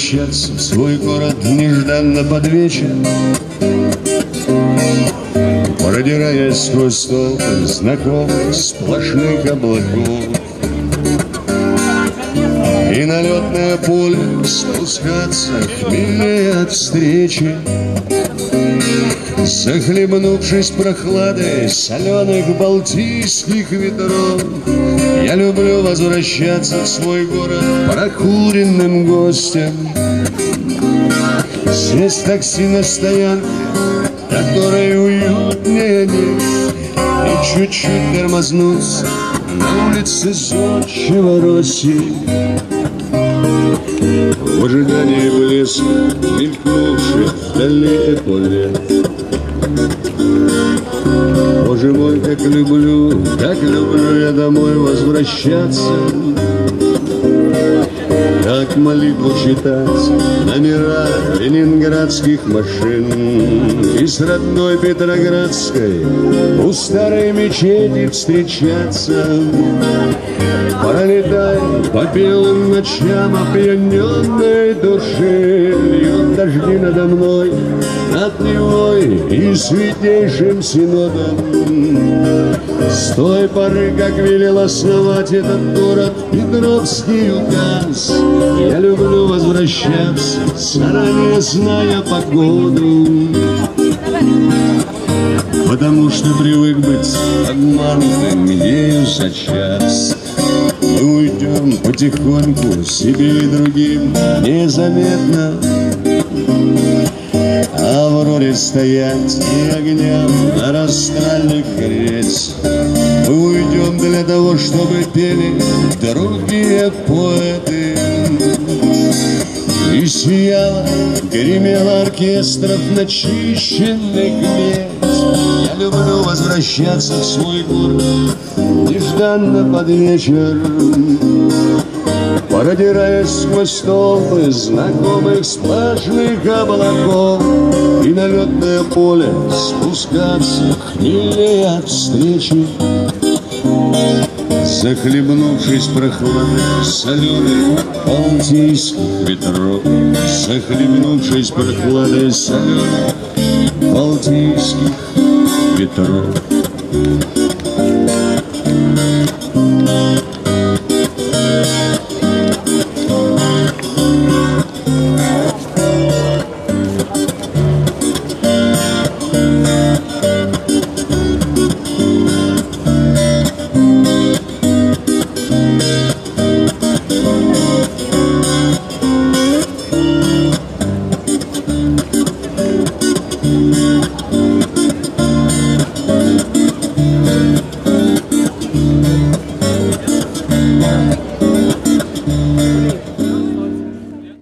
возвращаться в свой город нежданно под вечер, продираясь сквозь толпы знакомых сплошных облаков. И на летное поле спускаться хмельнее от встречи, захлебнувшись прохладой соленых балтийских ветров. Я люблю возвращаться в свой город прокуренным гостем, сесть в такси на стоянке, которой уютнее нет, и чуть-чуть тормознуться на улице зодчего России. В ожидании блеска мелькнувших вдали эполет. Боже мой, как люблю я домой возвращаться, как молитву читать номера ленинградских машин и с родной Петроградской у старой мечети встречаться. Пролетай по белым ночам опьяненной души, льют дожди надо мной, над Невой и Святейшим Синодом. С той поры, как велел основать этот город Петровский указ, я люблю возвращаться, заранее зная погоду, потому что привык быть обманутым ею за час. Мы уйдем потихоньку себе и другим незаметно, а в роли стоять и огням на растральных греть. Мы уйдем для того, чтобы пели другие поэты, и сияла, гремела оркестров начищенных медь. Я люблю возвращаться в свой город нежданно под вечер, продираясь сквозь толпы знакомых сплошных облаков, и на летное поле спускаться хмельнее от встречи, захлебнувшись прохладой соленых балтийских ветров, захлебнувшись прохладой соленых балтийских ветров.